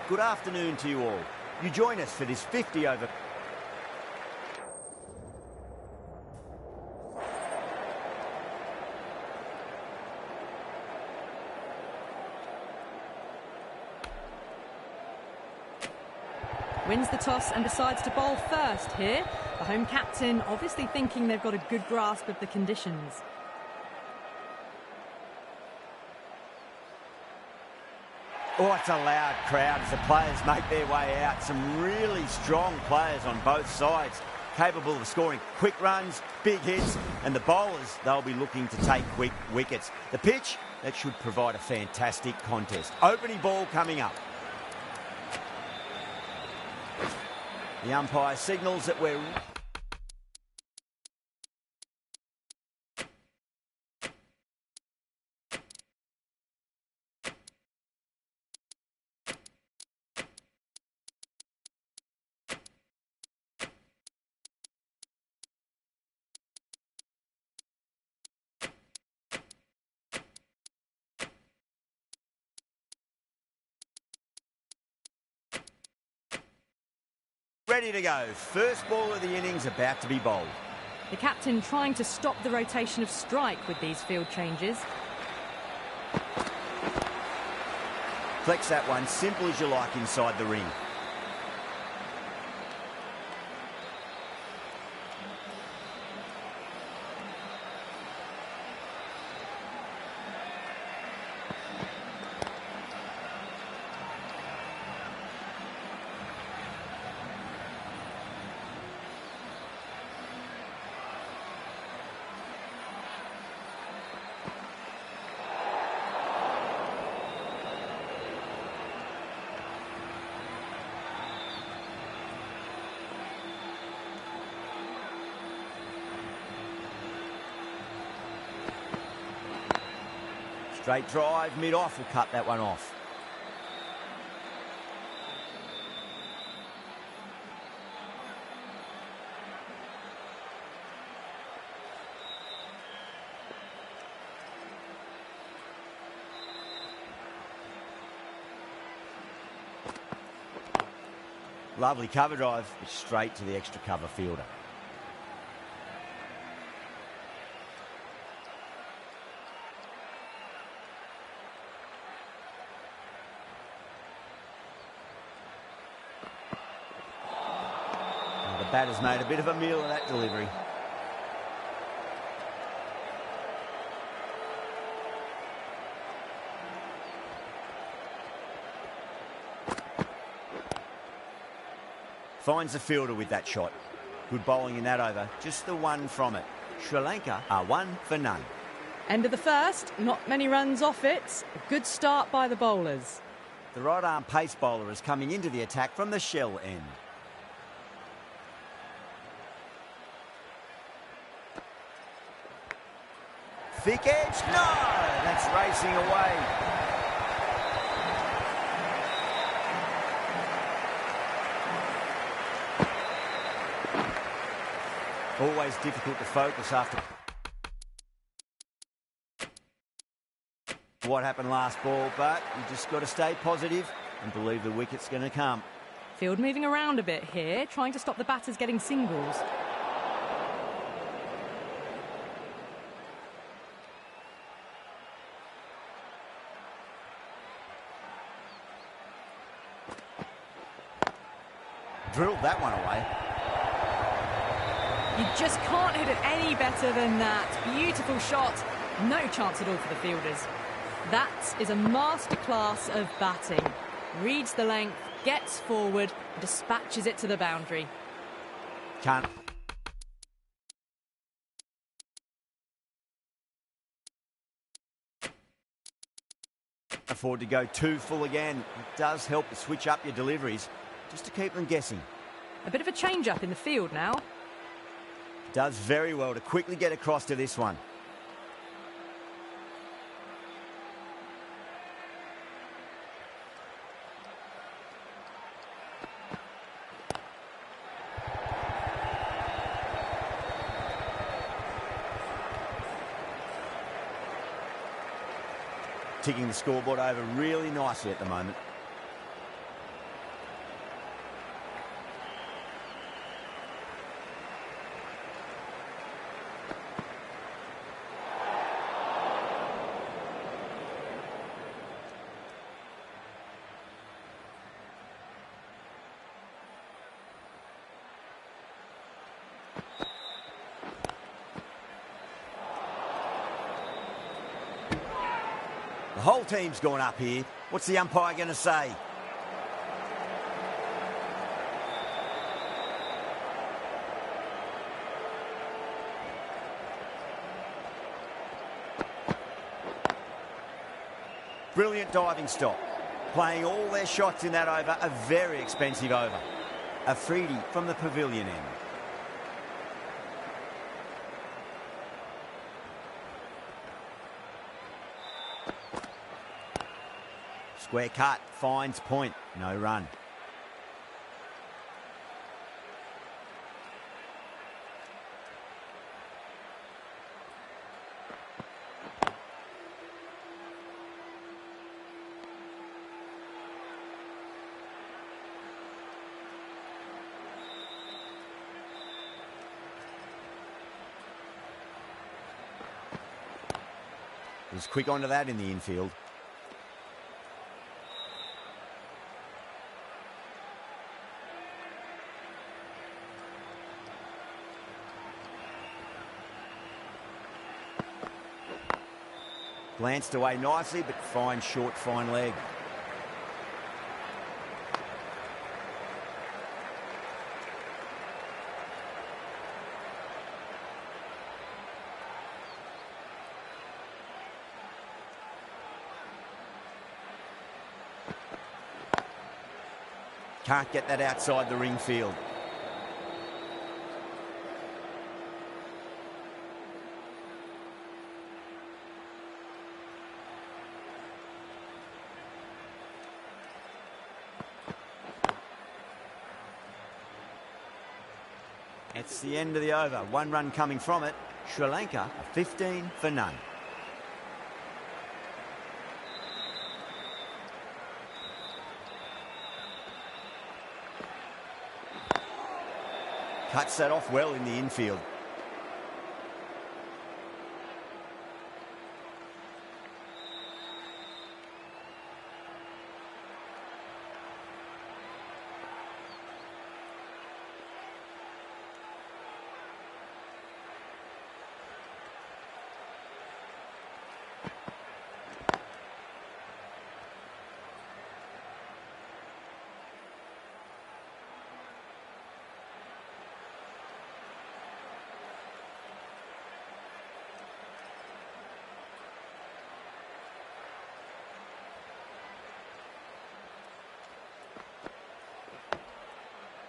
Good afternoon to you all. You join us for this 50 over... Wins the toss and decides to bowl first here. The home captain obviously thinking they've got a good grasp of the conditions. Oh, it's a loud crowd as the players make their way out. Some really strong players on both sides, capable of scoring quick runs, big hits, and the bowlers, they'll be looking to take quick wickets. The pitch, that should provide a fantastic contest. Opening ball coming up. The umpire signals that we're... ready to go. First ball of the innings about to be bowled. The captain trying to stop the rotation of strike with these field changes. Flex that one, simple as you like inside the ring. Straight drive, mid-off will cut that one off. Lovely cover drive, but straight to the extra cover fielder. The batter's made a bit of a meal of that delivery. Finds the fielder with that shot. Good bowling in that over. Just the one from it. Sri Lanka are 1 for none. End of the first. Not many runs off it. A good start by the bowlers. The right-arm pace bowler is coming into the attack from the shell end. Thick edge, no! That's racing away. Always difficult to focus after what happened last ball, but you just got to stay positive and believe the wicket's going to come. Field moving around a bit here, trying to stop the batters getting singles. Drilled that one away. You just can't hit it any better than that. Beautiful shot. No chance at all for the fielders. That is a masterclass of batting. Reads the length, gets forward, dispatches it to the boundary. Can't afford to go too full again. It does help to switch up your deliveries, just to keep them guessing. A bit of a change-up in the field now. Does very well to quickly get across to this one. Ticking the scoreboard over really nicely at the moment. whole team's gone up here. What's the umpire going to say? Brilliant diving stop. Playing all their shots in that over, a very expensive over. A freebie from the pavilion end. Square cut, finds point, no run. Was quick onto that in the infield. Glanced away nicely, but fine short, fine leg. Can't get that outside the ring field. It's the end of the over. 1 run coming from it. Sri Lanka 15 for none. Cuts that off well in the infield.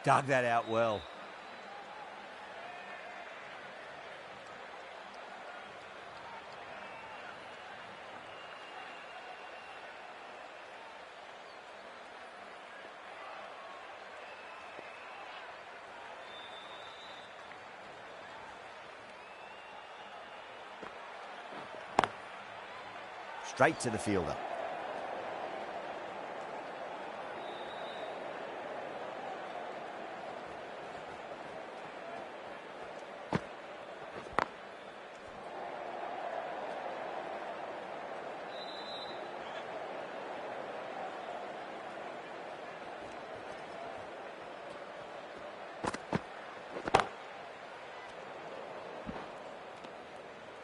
Dug that out well. Straight to the fielder.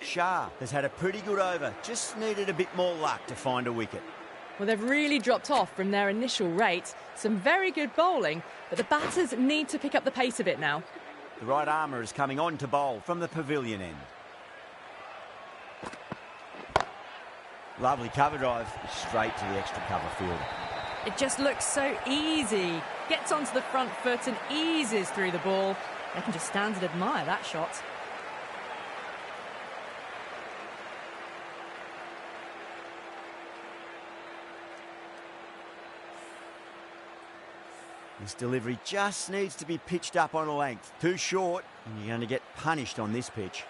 Shah has had a pretty good over, just needed a bit more luck to find a wicket. Well, they've really dropped off from their initial rate. Some very good bowling, but the batters need to pick up the pace a bit now. The right armour is coming on to bowl from the pavilion end. Lovely cover drive, straight to the extra cover fielder. It just looks so easy. Gets onto the front foot and eases through the ball. They can just stand and admire that shot. This delivery just needs to be pitched up on a length. Too short, and you're going to get punished on this pitch.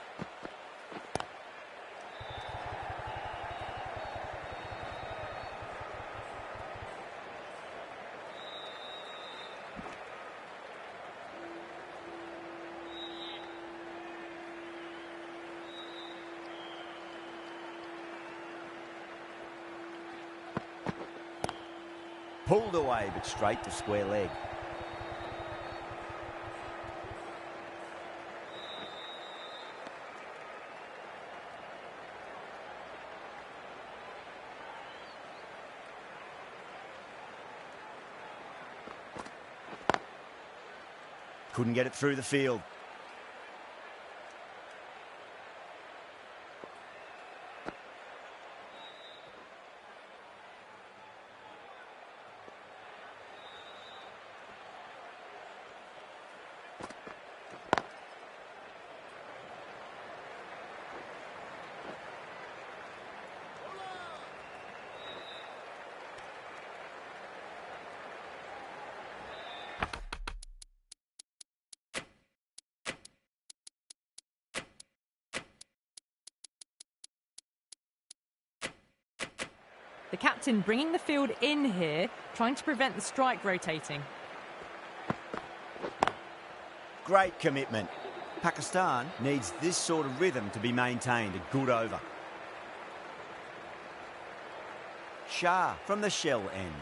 Pulled away, but straight to square leg. Couldn't get it through the field. The captain bringing the field in here, trying to prevent the strike rotating. Great commitment. Pakistan needs this sort of rhythm to be maintained. A good over. Shah from the shell end.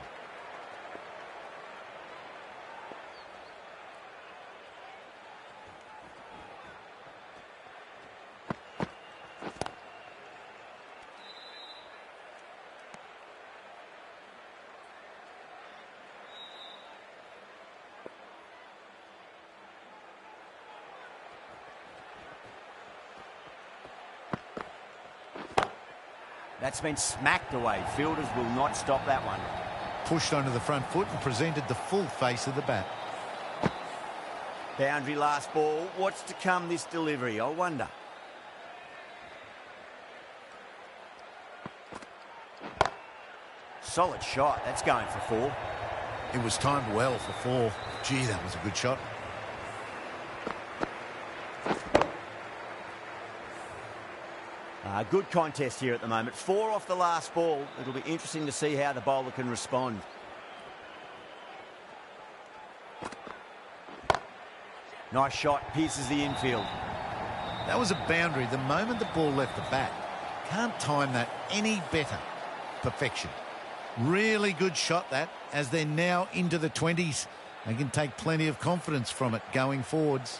That's been smacked away. Fielders will not stop that one. Pushed onto the front foot and presented the full face of the bat. Boundary last ball. What's to come this delivery, I wonder. Solid shot. That's going for 4. It was timed well for 4. Gee, that was a good shot. Good contest here at the moment. 4 off the last ball. It'll be interesting to see how the bowler can respond. Nice shot. Pierces the infield. That was a boundary the moment the ball left the bat. Can't time that any better. Perfection. Really good shot that, as they're now into the 20s. They can take plenty of confidence from it going forwards.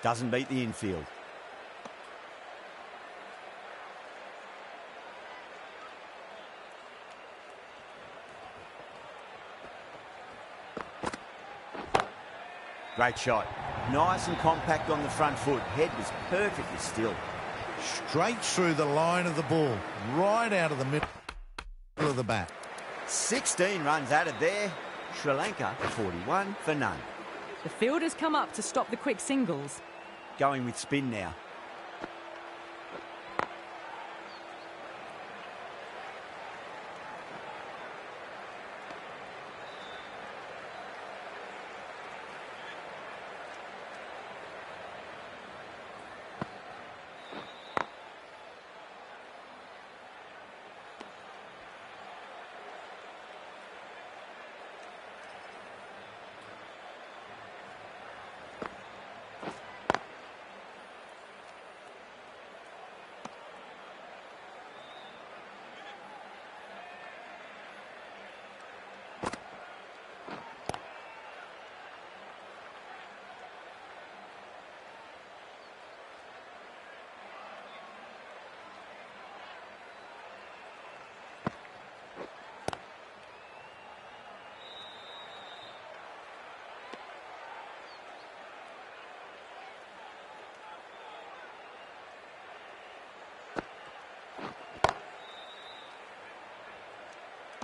Doesn't beat the infield. Great shot. Nice and compact on the front foot. Head was perfectly still. Straight through the line of the ball. Right out of the middle of the bat. 16 runs added there. Sri Lanka 41 for none. The fielders come up to stop the quick singles. Going with spin now.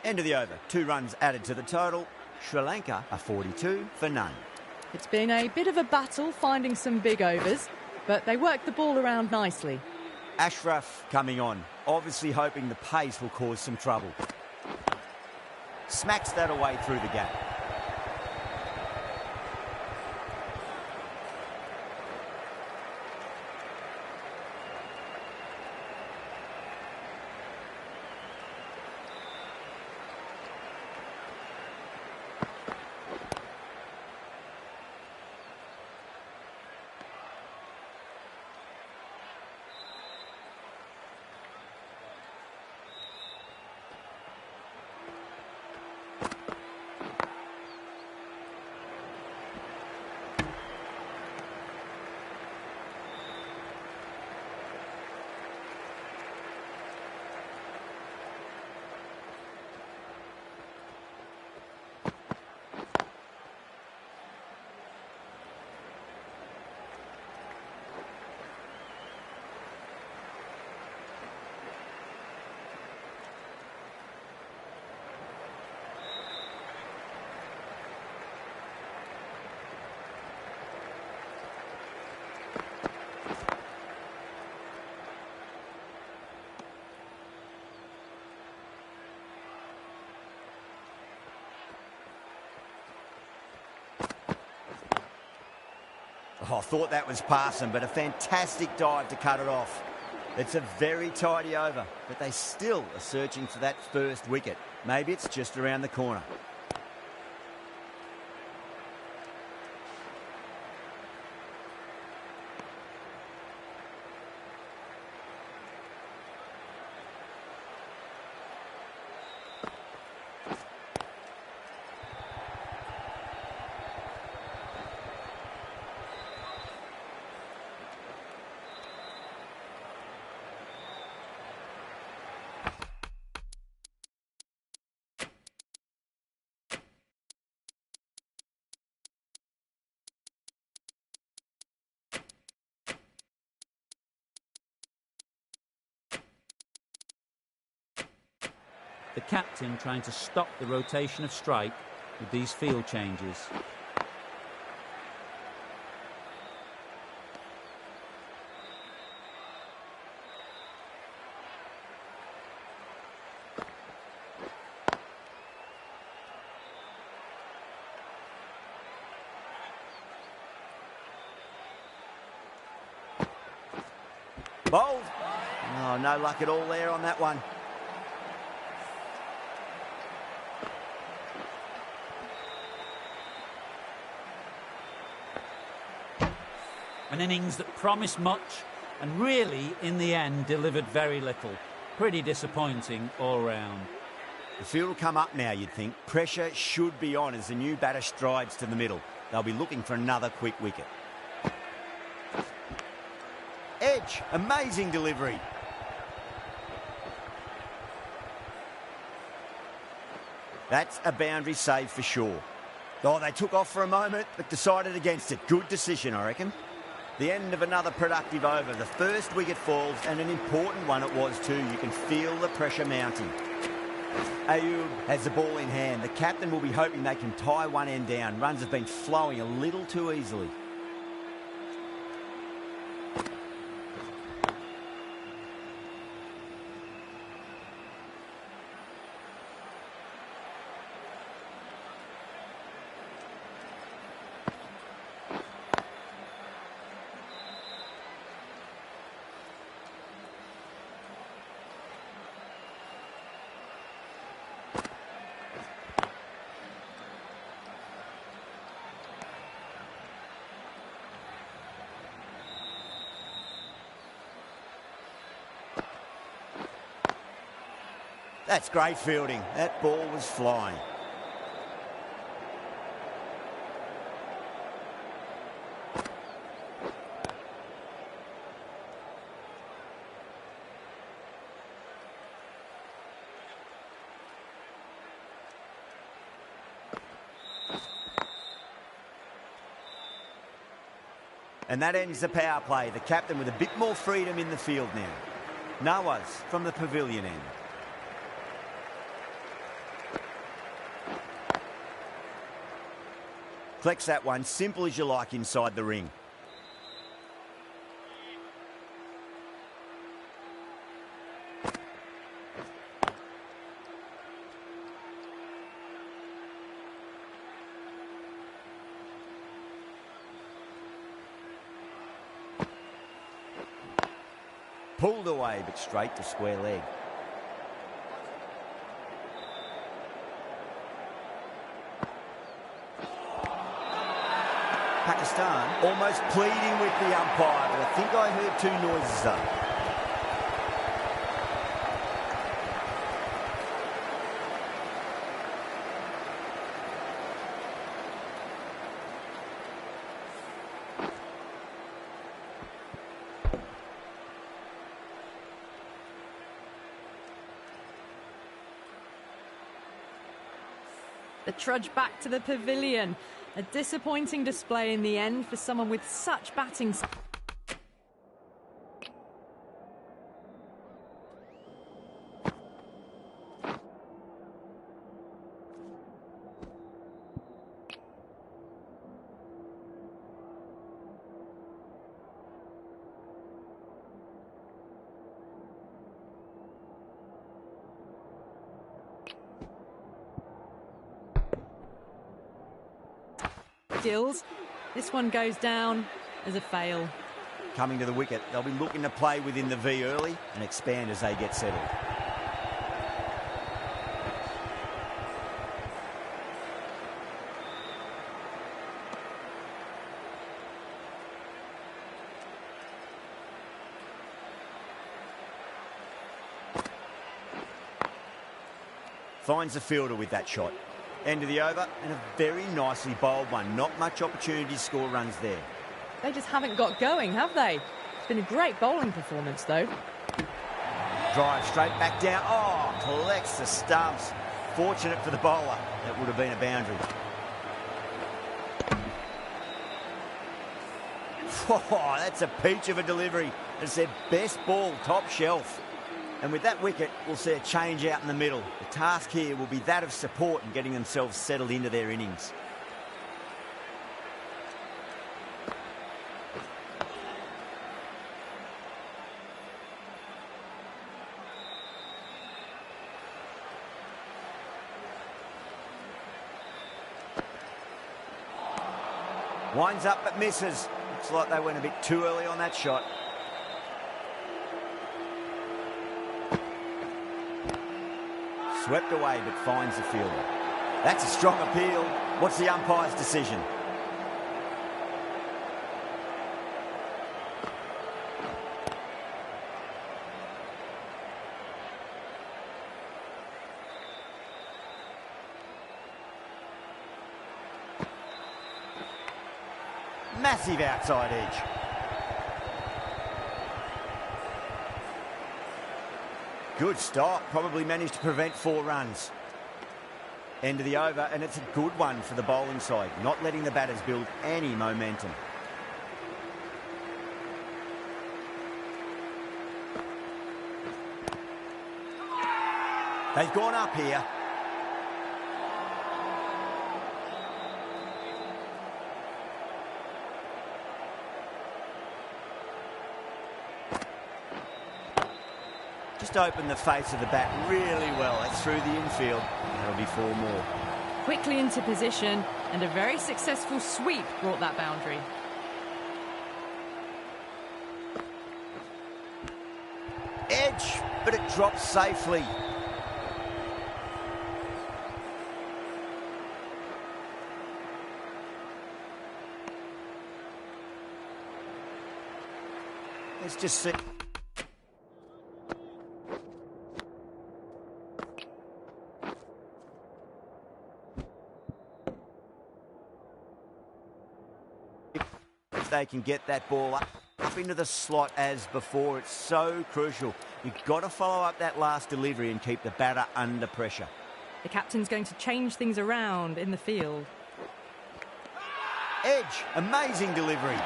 End of the over. 2 runs added to the total. Sri Lanka are 42 for none. It's been a bit of a battle finding some big overs, but they worked the ball around nicely. Ashraf coming on, obviously hoping the pace will cause some trouble. Smacks that away through the gap. Oh, I thought that was passing, but a fantastic dive to cut it off. It's a very tidy over, but they still are searching for that first wicket. Maybe it's just around the corner. The captain trying to stop the rotation of strike with these field changes. Bowled. Oh, no luck at all there on that one. An innings that promised much and really, in the end, delivered very little. Pretty disappointing all round. The field will come up now, you'd think. Pressure should be on as the new batter strides to the middle. They'll be looking for another quick wicket. Edge, amazing delivery. That's a boundary save for sure. Oh, they took off for a moment, but decided against it. Good decision, I reckon. The end of another productive over. The first wicket falls, and an important one it was too. You can feel the pressure mounting. Ayub has the ball in hand. The captain will be hoping they can tie one end down. Runs have been flowing a little too easily. That's great fielding. That ball was flying. And that ends the power play. The captain with a bit more freedom in the field now. Nawaz from the pavilion end. Collects that one, simple as you like, inside the ring. Pulled away, but straight to square leg. Pakistan almost pleading with the umpire, but I think I heard two noises though. The trudge back to the pavilion. A disappointing display in the end for someone with such batting. Skills. This one goes down as a fail. Coming to the wicket, they'll be looking to play within the V early and expand as they get settled. Finds the fielder with that shot. End of the over, and a very nicely bowled one. Not much opportunity to score runs there. They just haven't got going, have they? It's been a great bowling performance, though. Drive straight back down. Oh, collects the stumps. Fortunate for the bowler. That would have been a boundary. Oh, that's a peach of a delivery. It's their best ball, top shelf. And with that wicket, we'll see a change out in the middle. The task here will be that of support and getting themselves settled into their innings. Winds up but misses. Looks like they went a bit too early on that shot. Swept away but finds the fielder. That's a strong appeal. What's the umpire's decision? Massive outside edge. Good stop. Probably managed to prevent 4 runs. End of the over, and it's a good one for the bowling side, not letting the batters build any momentum. They've gone up here. Just opened the face of the bat really well. That's through the infield. That'll be 4 more. Quickly into position, and a very successful sweep brought that boundary. Edge, but it drops safely. Let's just see. If they can get that ball up into the slot as before, it's so crucial. You've got to follow up that last delivery and keep the batter under pressure. The captain's going to change things around in the field. Edge, amazing delivery.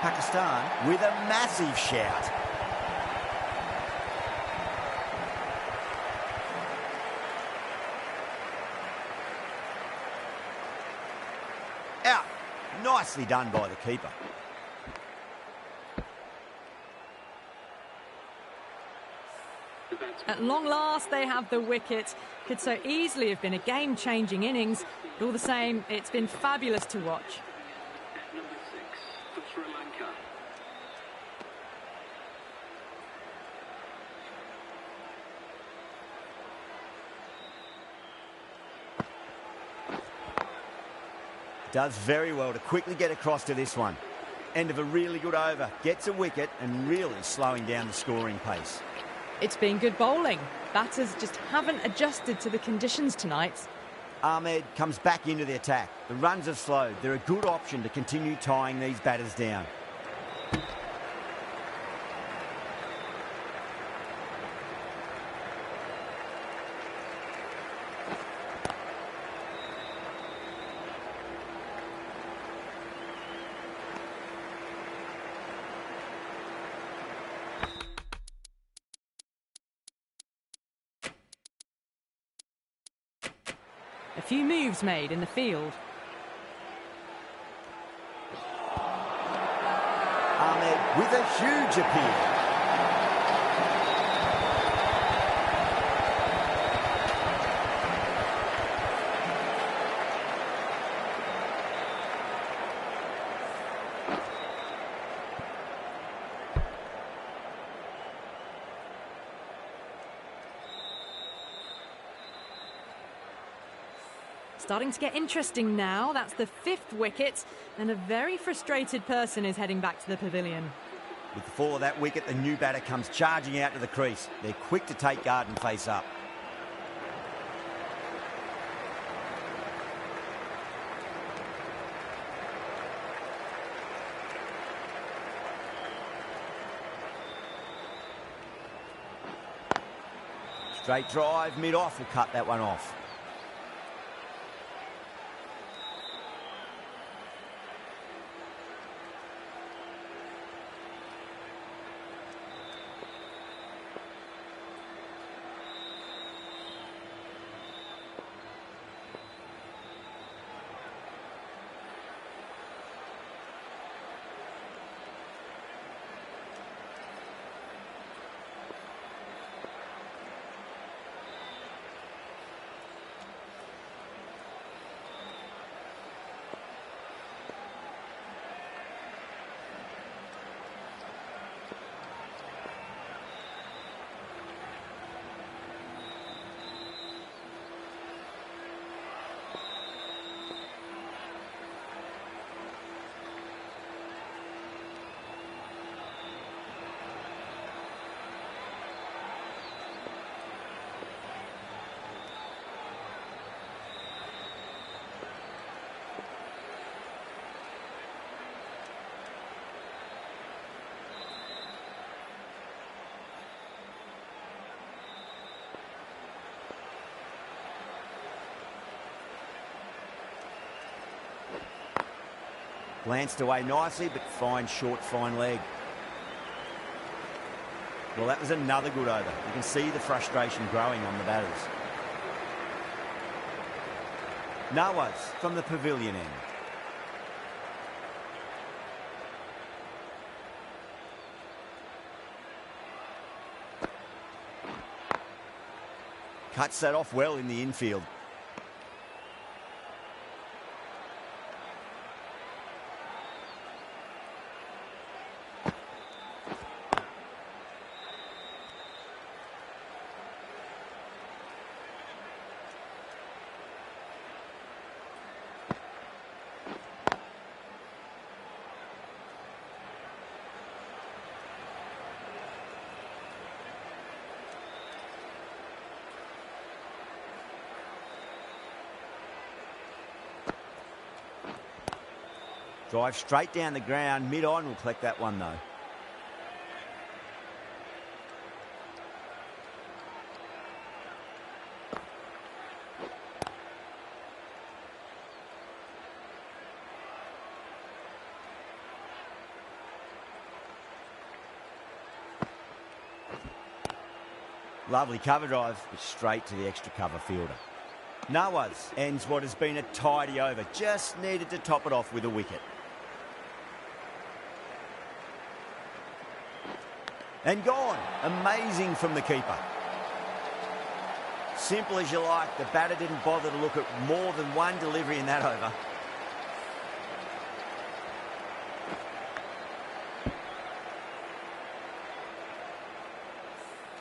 Pakistan with a massive shout. Out. Nicely done by the keeper. At long last, they have the wicket. Could so easily have been a game-changing innings, but all the same, it's been fabulous to watch. Number 6 for Sri Lanka. Does very well to quickly get across to this one. End of a really good over. Gets a wicket and really slowing down the scoring pace. It's been good bowling. Batters just haven't adjusted to the conditions tonight. Ahmed comes back into the attack. The runs have slowed. They're a good option to continue tying these batters down. A few moves made in the field. Ahmed with a huge appeal. Starting to get interesting now. That's the 5th wicket, and a very frustrated person is heading back to the pavilion. With the fall of that wicket, the new batter comes charging out to the crease. They're quick to take guard and face up. Straight drive, mid-off will cut that one off. Glanced away nicely, but fine short, fine leg. Well, that was another good over. You can see the frustration growing on the batters. Nawaz from the pavilion end. Cuts that off well in the infield. Drive straight down the ground, mid-on will collect that one though. Lovely cover drive, but straight to the extra cover fielder. Nawaz ends what has been a tidy over. Just needed to top it off with a wicket. And gone. Amazing from the keeper. Simple as you like. The batter didn't bother to look at more than one delivery in that over.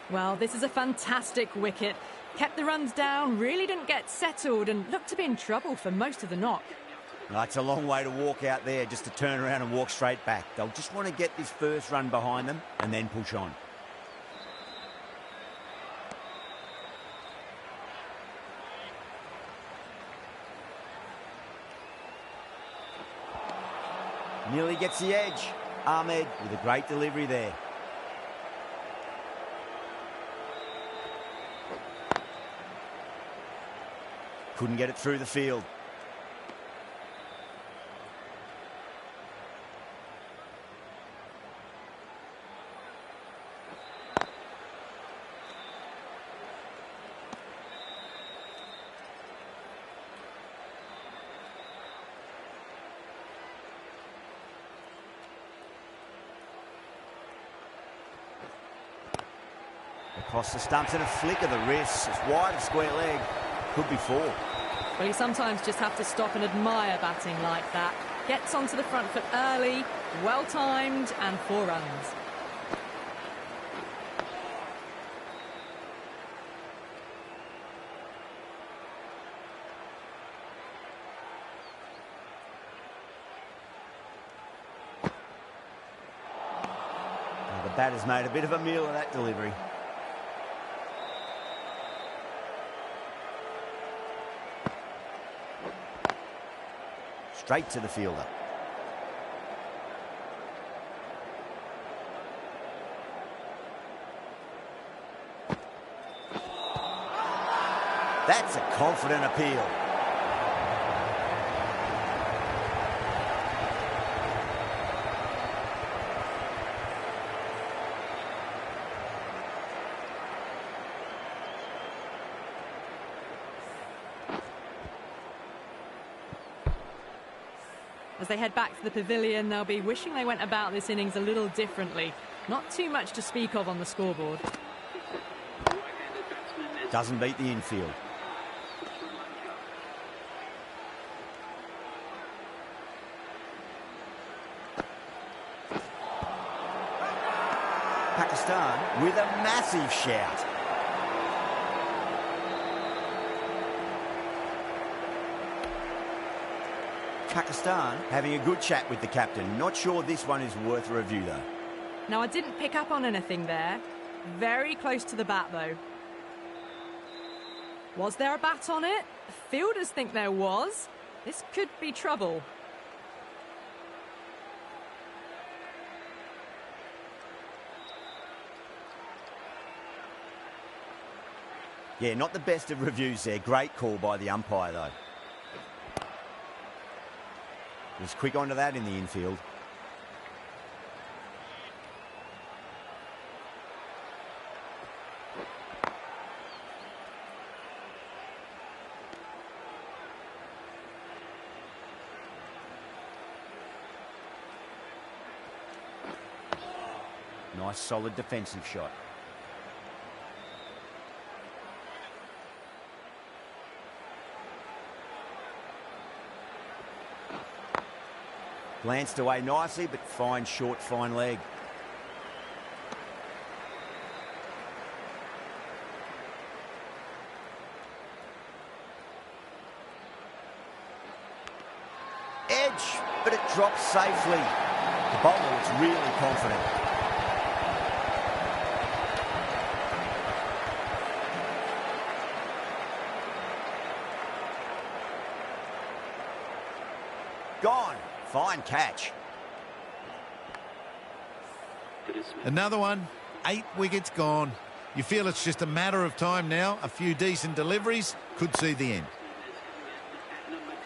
Well, this is a fantastic wicket. Kept the runs down, really didn't get settled and looked to be in trouble for most of the knock. That's a long way to walk out there just to turn around and walk straight back. They'll just want to get this first run behind them and then push on. Nearly gets the edge. Ahmed with a great delivery there. Couldn't get it through the field. Across the stumps and a flick of the wrist. It's wide of square leg. Could be 4. Well, you sometimes just have to stop and admire batting like that. Gets onto the front foot early, well-timed, and 4 runs. batter's made a bit of a meal of that delivery. Straight to the fielder. That's a confident appeal. As they head back to the pavilion, they'll be wishing they went about this innings a little differently. Not too much to speak of on the scoreboard. Doesn't beat the infield. Pakistan with a massive shout. Pakistan having a good chat with the captain. Not sure this one is worth a review though. Now, I didn't pick up on anything there. Very close to the bat though. Was there a bat on it? Fielders think there was. This could be trouble. Yeah, not the best of reviews there. Great call by the umpire though. Was quick onto that in the infield. Nice solid defensive shot. Glanced away nicely, but fine short, fine leg. Edge, but it drops safely. The bowler was really confident. Gone. Fine catch. Another one, 8 wickets gone. You feel it's just a matter of time now. A few decent deliveries could see the end.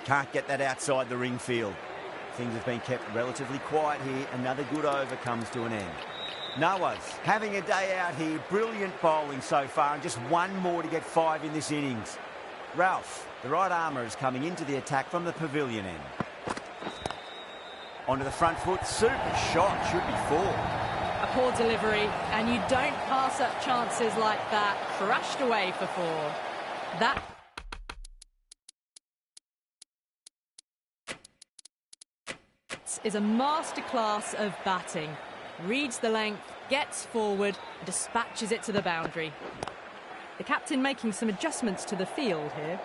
Can't get that outside the ring field. Things have been kept relatively quiet here. Another good over comes to an end. Noah's having a day out here. Brilliant bowling so far, and just one more to get 5 in this innings. Ralph, the right armour, is coming into the attack from the pavilion end. Onto the front foot, super shot, should be 4. A poor delivery, and you don't pass up chances like that. Crushed away for 4. That is a masterclass of batting. Reads the length, gets forward, and dispatches it to the boundary. The captain making some adjustments to the field here.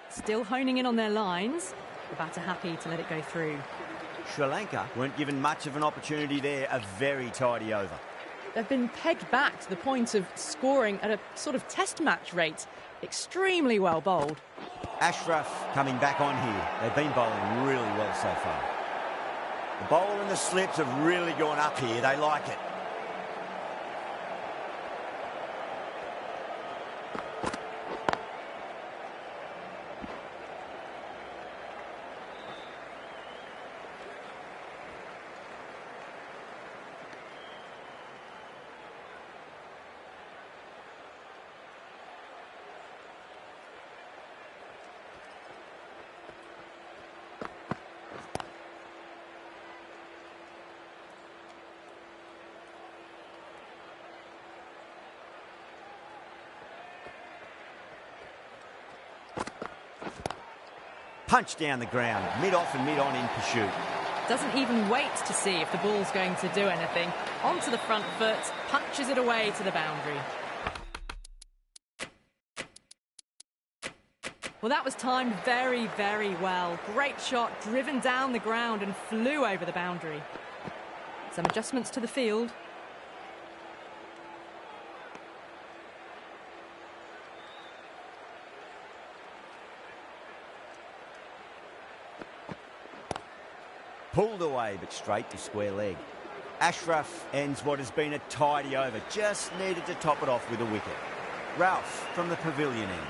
Still honing in on their lines. The batter happy to let it go through. Sri Lanka weren't given much of an opportunity there. A very tidy over. They've been pegged back to the point of scoring at a sort of test match rate. Extremely well bowled. Ashraf coming back on here. They've been bowling really well so far. The bowl and the slips have really gone up here. They like it. Punch down the ground, mid-off and mid-on in pursuit. Doesn't even wait to see if the ball's going to do anything. Onto the front foot, punches it away to the boundary. Well, that was timed very, very well. Great shot, driven down the ground and flew over the boundary. Some adjustments to the field. Pulled away, but straight to square leg. Ashraf ends what has been a tidy over. Just needed to top it off with a wicket. Ralph from the pavilion end.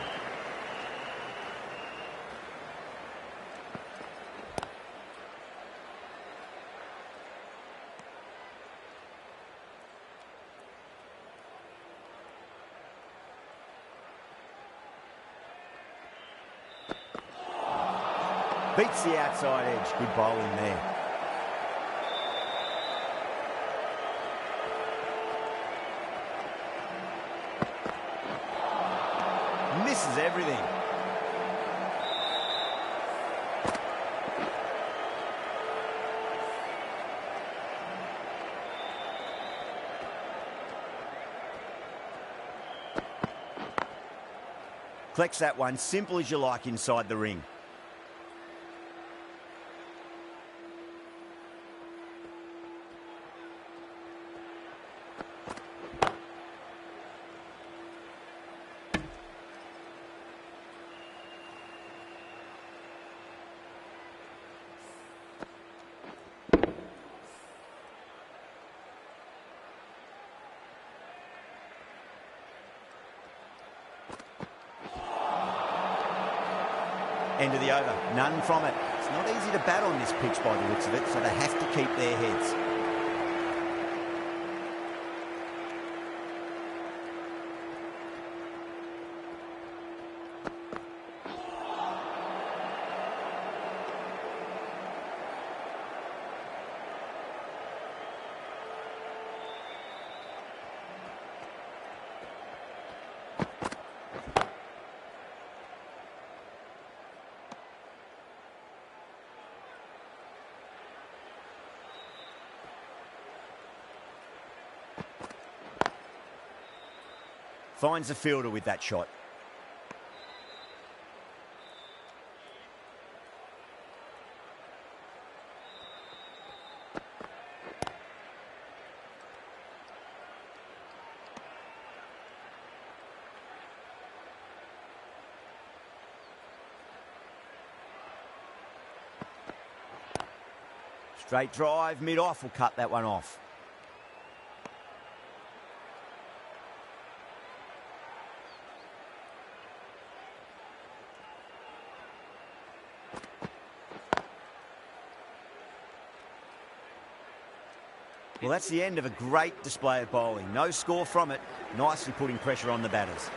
Beats the outside edge. Good bowling there. Misses everything. Collects that one, simple as you like inside the ring. End of the over, none from it. It's not easy to bat on this pitch by the looks of it, so they have to keep their heads. Finds the fielder with that shot. Straight drive, mid-off will cut that one off. Well, that's the end of a great display of bowling. No score from it, nicely putting pressure on the batters.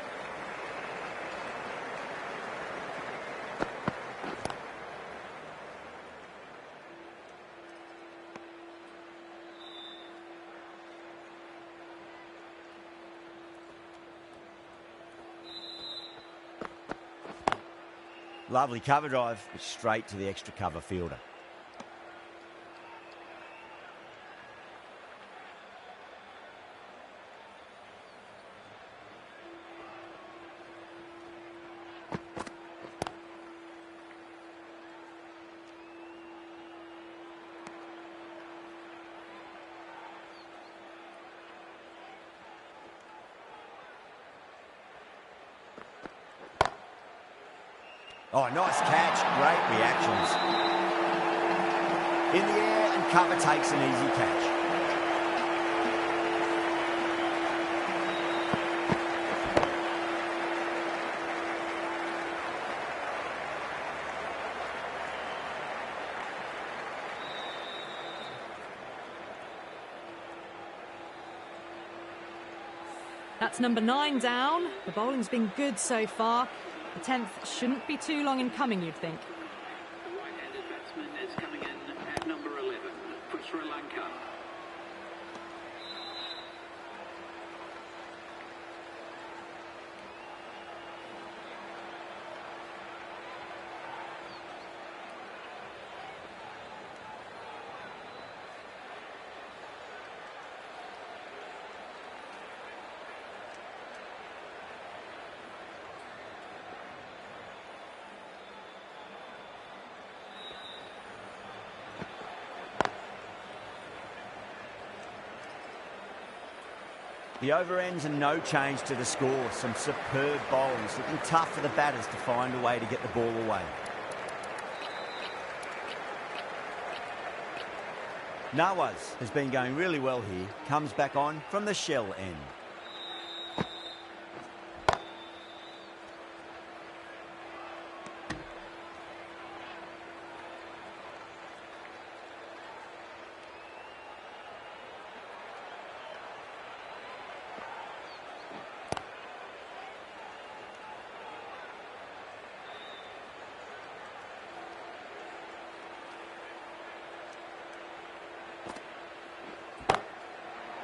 Lovely cover drive, but straight to the extra cover fielder. Oh, nice catch. Great reactions. In the air and cover takes an easy catch. That's number 9 down. The bowling's been good so far. The 10th shouldn't be too long in coming, you'd think. The right-handed batsman is coming in at number 11 for Sri Lanka. The over ends and no change to the score. Some superb bowls. Looking tough for the batters to find a way to get the ball away. Nawaz has been going really well here. Comes back on from the shell end.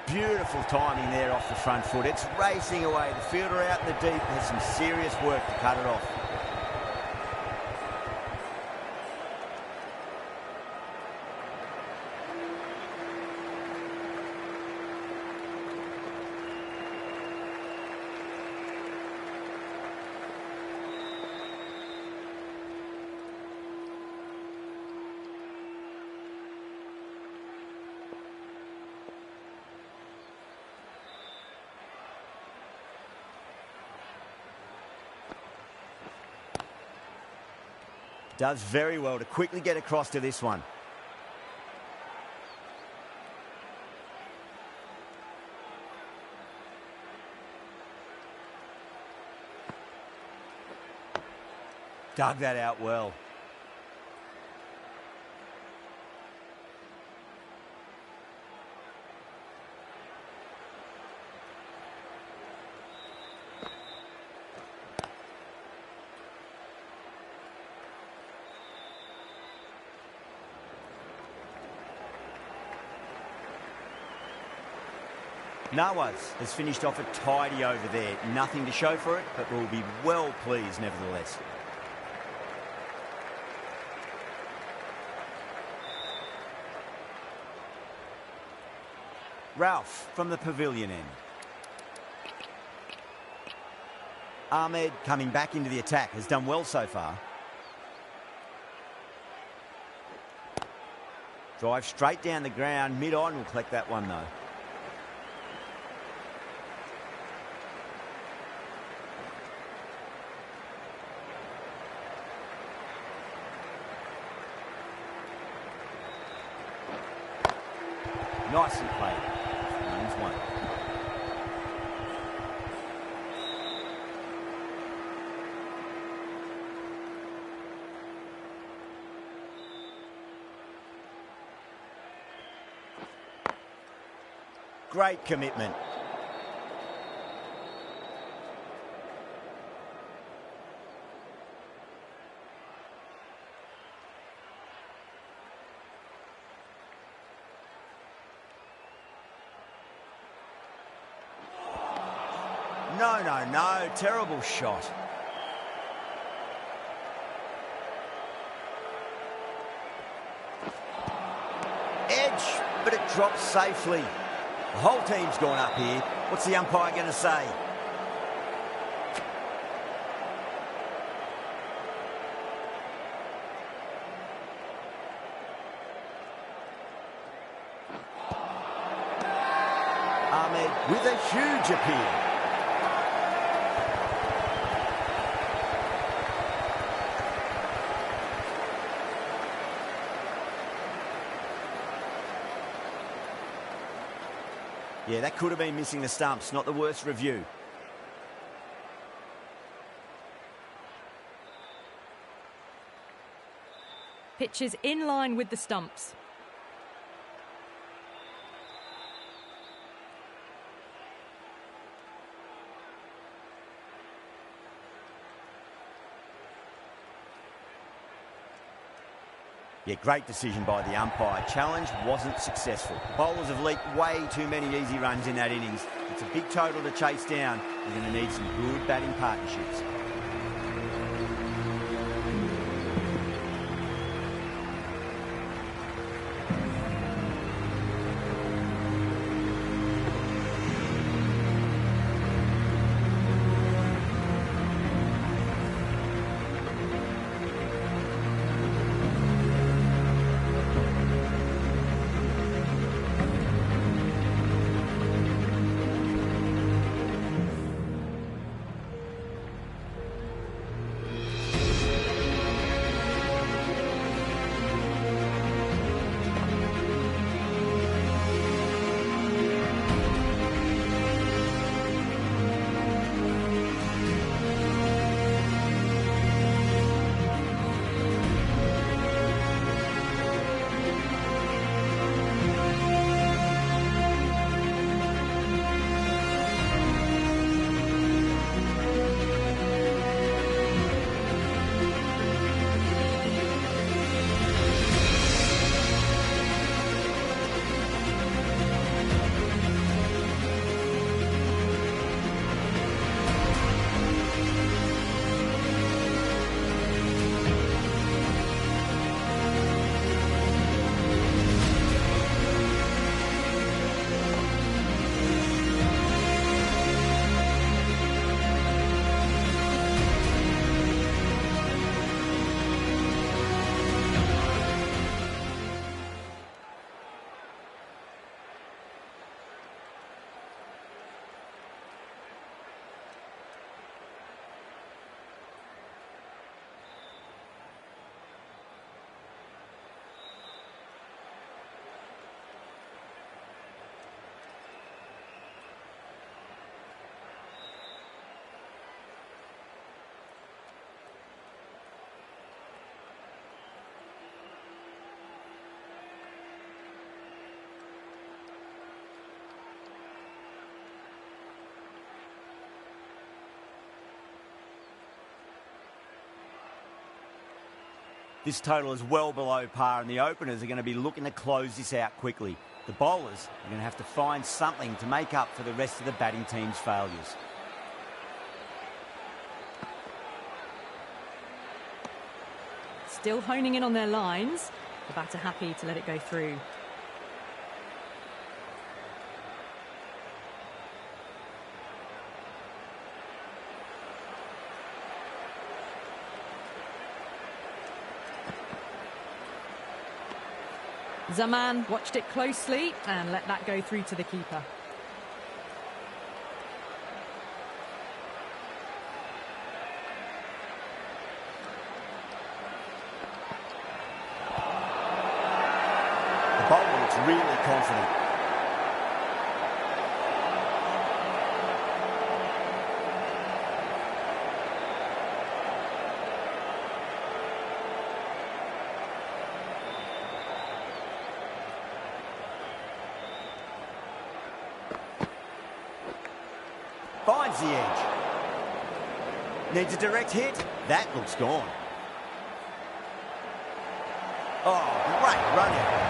Beautiful timing there off the front foot. It's racing away. The fielder out in the deep has some serious work to cut it off. Does very well to quickly get across to this one. Dug that out well. Nawaz has finished off a tidy over there. Nothing to show for it, but will be well pleased nevertheless. Ralph from the pavilion end. Ahmed coming back into the attack, has done well so far. Drive straight down the ground, mid-on will collect that one though. Nicely played. Runs one. Great commitment. No. Terrible shot. Edge, but it drops safely. The whole team's gone up here. What's the umpire going to say? Ahmed with a huge appeal. Yeah, that could have been missing the stumps. Not the worst review. Pitch is in line with the stumps. Yeah, great decision by the umpire. Challenge wasn't successful. The bowlers have leaked way too many easy runs in that innings. It's a big total to chase down. You're going to need some good batting partnerships. This total is well below par, and the openers are going to be looking to close this out quickly. The bowlers are going to have to find something to make up for the rest of the batting team's failures. Still honing in on their lines. The batter happy to let it go through. Zaman watched it closely and let that go through to the keeper. The bowler looks really confident. Finds the edge. Needs a direct hit. That looks gone. Oh, great run out.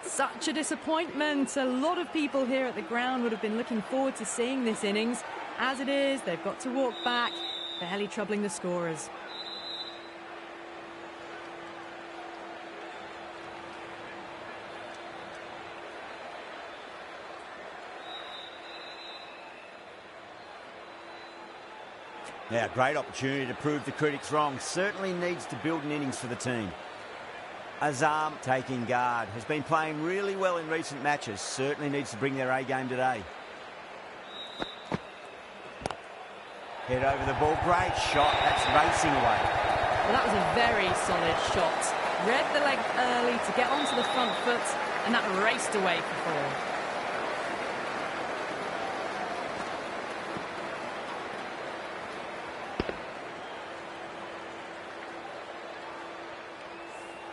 Such a disappointment. A lot of people here at the ground would have been looking forward to seeing this innings. As it is, they've got to walk back, barely troubling the scorers. Now, great opportunity to prove the critics wrong. Certainly needs to build an innings for the team. Azam taking guard. Has been playing really well in recent matches. Certainly needs to bring their A game today. Head over the ball. Great shot. That's racing away. Well, that was a very solid shot. Read the length early to get onto the front foot, and that raced away for 4.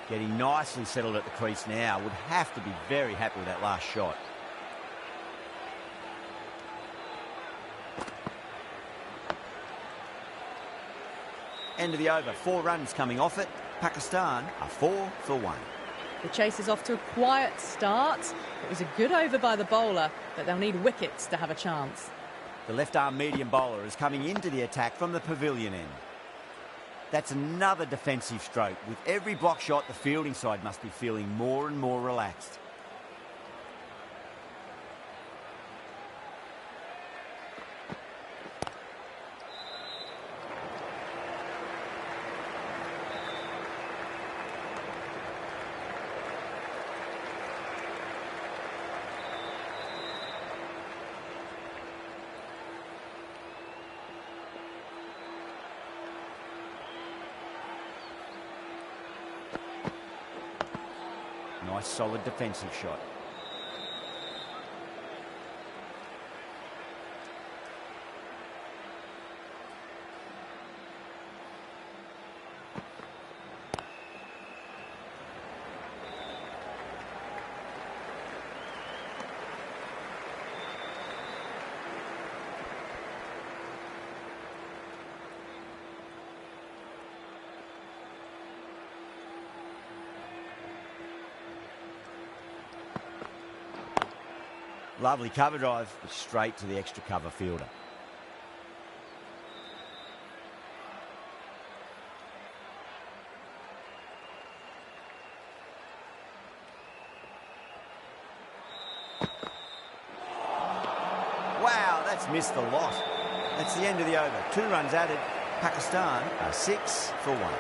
Getting nicely settled at the crease now. Would have to be very happy with that last shot. End of the over. 4 runs coming off it. Pakistan are 4 for 1. The chase is off to a quiet start. It was a good over by the bowler, but they'll need wickets to have a chance. The left-arm medium bowler is coming into the attack from the pavilion end. That's another defensive stroke. With every block shot, the fielding side must be feeling more and more relaxed. Nice solid defensive shot. Lovely cover drive, but straight to the extra cover fielder. Wow, that's missed a lot. That's the end of the over. 2 runs added. Pakistan are 6 for 1.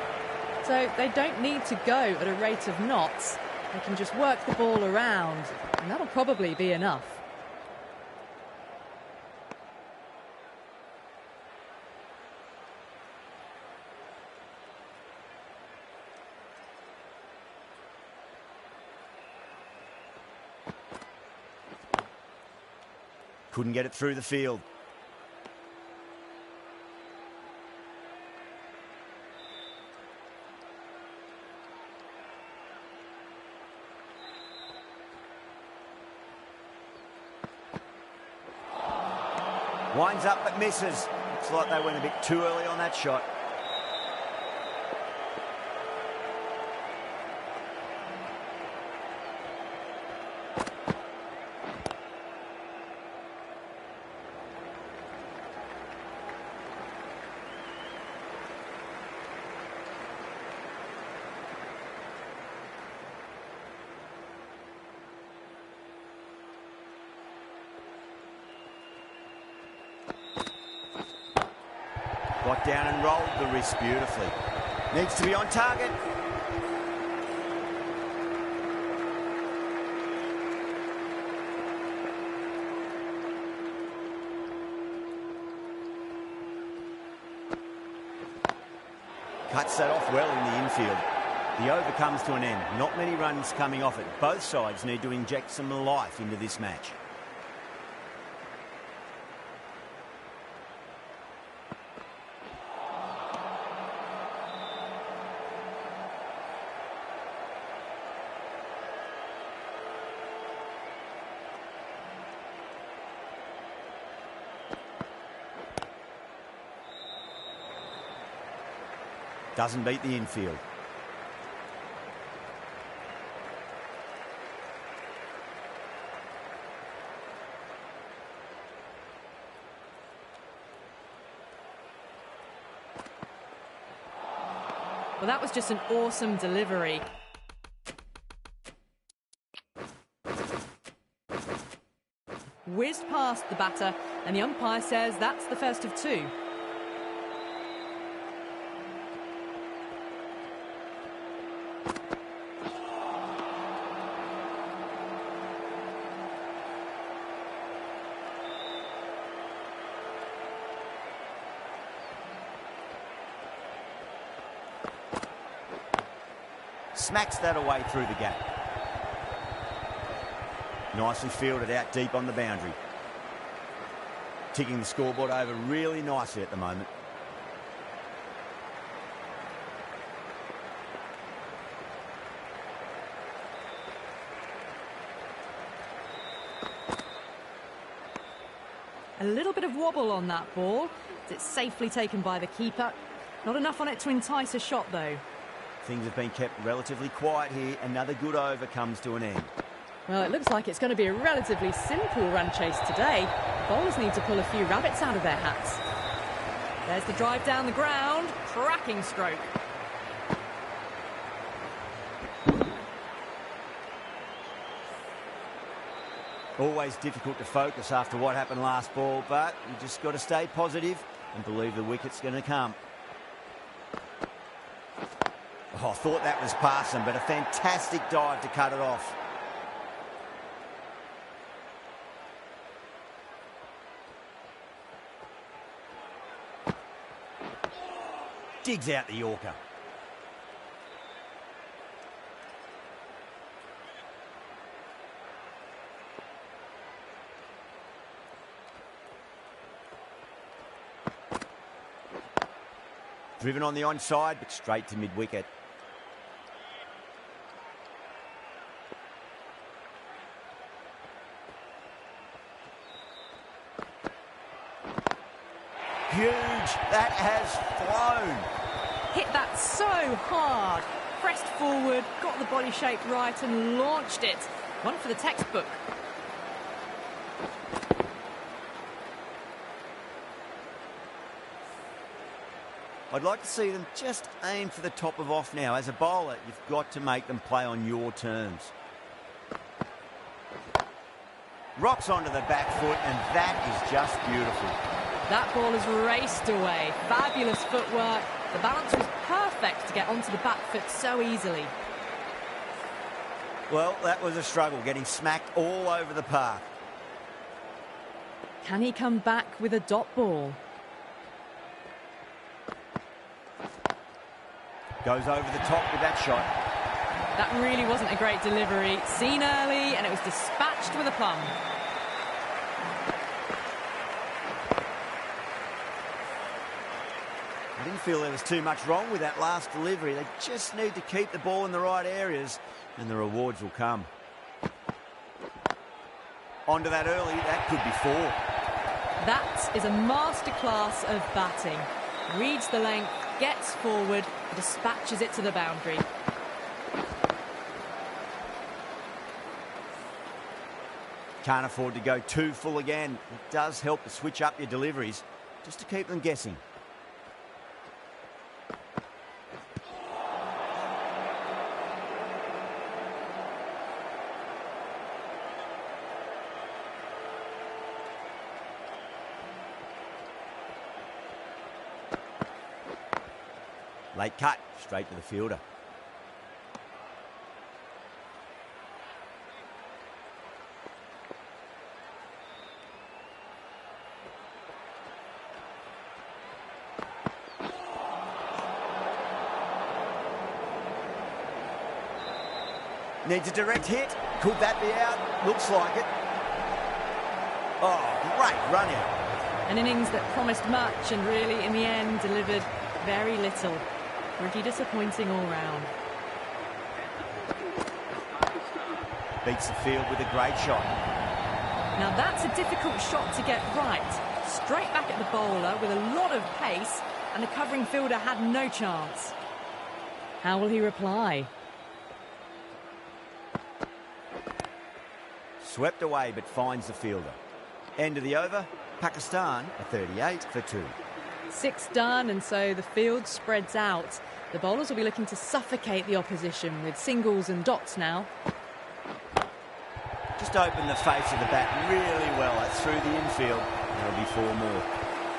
So they don't need to go at a rate of knots. They can just work the ball around, and that'll probably be enough. Couldn't get it through the field. Winds up but misses. Looks like they went a bit too early on that shot. Got down and rolled the wrist beautifully. Needs to be on target. Cuts that off well in the infield. The over comes to an end. Not many runs coming off it. Both sides need to inject some life into this match. Doesn't beat the infield. Well, that was just an awesome delivery. Whizzed past the batter, and the umpire says that's the first of two. Smacks that away through the gap. Nicely fielded out deep on the boundary. Ticking the scoreboard over really nicely at the moment. A little bit of wobble on that ball. It's safely taken by the keeper. Not enough on it to entice a shot, though. Things have been kept relatively quiet here. Another good over comes to an end. Well, it looks like it's going to be a relatively simple run chase today. The bowlers need to pull a few rabbits out of their hats. There's the drive down the ground. Cracking stroke. Always difficult to focus after what happened last ball, but you just got to stay positive and believe the wicket's going to come. Oh, I thought that was past him, but a fantastic dive to cut it off. Digs out the Yorker. Driven on the onside, but straight to mid-wicket. Huge. That has flown. Hit that so hard. Pressed forward, got the body shape right and launched it. One for the textbook. I'd like to see them just aim for the top of off now. As a bowler, you've got to make them play on your terms. Rocks onto the back foot, and that is just beautiful. That ball has raced away. Fabulous footwork. The balance was perfect to get onto the back foot so easily. Well, that was a struggle, getting smacked all over the park. Can he come back with a dot ball? Goes over the top with that shot. That really wasn't a great delivery. Seen early, and it was dispatched with a plum. I didn't feel there was too much wrong with that last delivery. They just need to keep the ball in the right areas and the rewards will come. Onto that early, that could be 4. That is a masterclass of batting. Reads the length, gets forward, dispatches it to the boundary. Can't afford to go too full again. It does help to switch up your deliveries just to keep them guessing. Late cut, straight to the fielder. Needs a direct hit. Could that be out? Looks like it. Oh, great run out. An innings that promised much and really, in the end, delivered very little. Pretty disappointing all round. Beats the field with a great shot. Now that's a difficult shot to get right. Straight back at the bowler with a lot of pace, and the covering fielder had no chance. How will he reply? Swept away but finds the fielder. End of the over, Pakistan a 38 for 2. 6 done, and so the field spreads out. The bowlers will be looking to suffocate the opposition with singles and dots now. Just opened the face of the bat really well. That's through the infield. That'll be 4 more.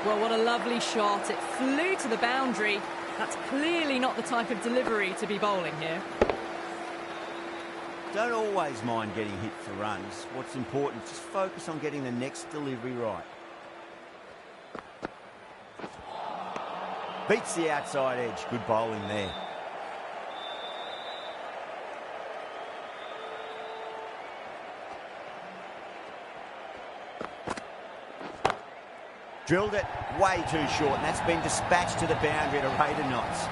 Well, what a lovely shot. It flew to the boundary. That's clearly not the type of delivery to be bowling here. Don't always mind getting hit for runs. What's important is just focus on getting the next delivery right. Beats the outside edge. Good bowling there. Drilled it way too short, and that's been dispatched to the boundary at a rate of knots.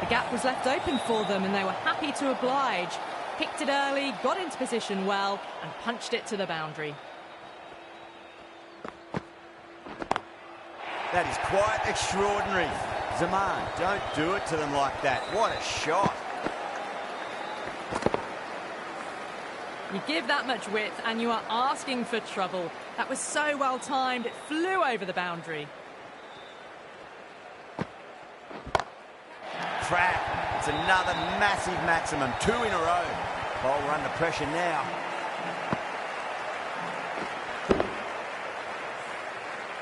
The gap was left open for them, and they were happy to oblige. Picked it early, got into position well, and punched it to the boundary. That is quite extraordinary. Zaman, don't do it to them like that. What a shot. You give that much width and you are asking for trouble. That was so well timed, it flew over the boundary. Crap. It's another massive maximum. 2 in a row. Bowler under pressure now.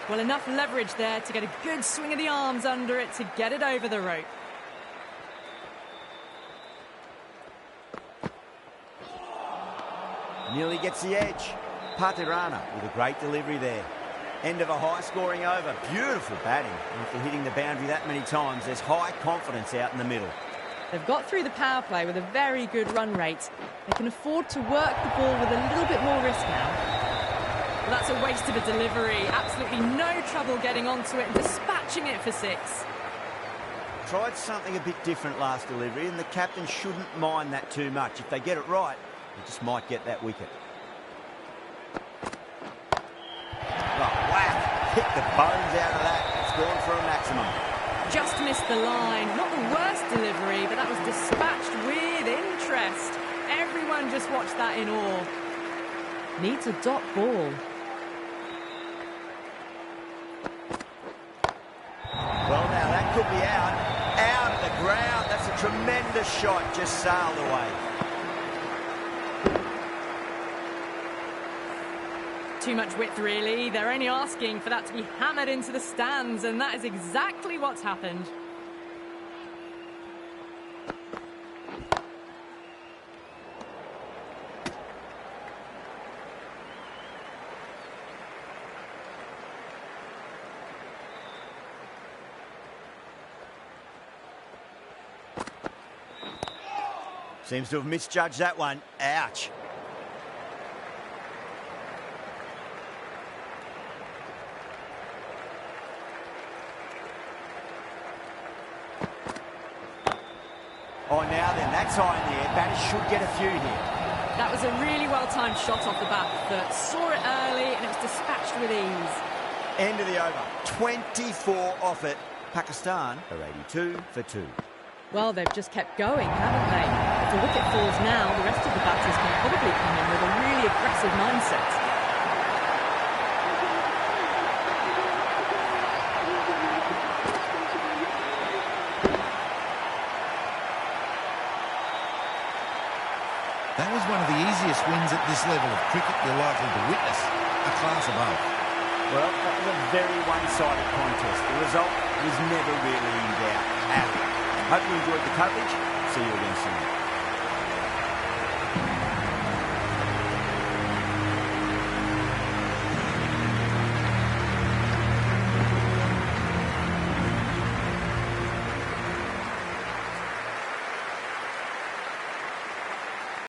Well, enough leverage there to get a good swing of the arms under it to get it over the rope. Nearly gets the edge. Patirana with a great delivery there. End of a high-scoring over. Beautiful batting. And after hitting the boundary that many times, there's high confidence out in the middle. They've got through the power play with a very good run rate. They can afford to work the ball with a little bit more risk now. Well, that's a waste of a delivery. Absolutely no trouble getting onto it and dispatching it for 6. Tried something a bit different last delivery, and the captain shouldn't mind that too much. If they get it right, they just might get that wicket. Oh, wow. Hit the bones out of that. It's gone for a maximum. Just missed the line. Not the worst delivery, but that was dispatched with interest. Everyone just watched that in awe. Needs a dot ball. Well, now that could be out. Out of the ground. That's a tremendous shot. Just sailed away. Too much width, really. They're only asking for that to be hammered into the stands, and that is exactly what's happened. Seems to have misjudged that one. Ouch. Now then, that's high in the air. Batters should get a few here. That was a really well-timed shot off the bat that saw it early and it was dispatched with ease. End of the over. 24 off it. Pakistan are 82 for 2. Well, they've just kept going, haven't they? If the wicket falls now, the rest of the batters can probably come in with a really aggressive mindset. That was one of the easiest wins at this level of cricket you're likely to witness. A class above. Well, that was a very one-sided contest. The result was never really in doubt. Hope you enjoyed the coverage. See you again soon.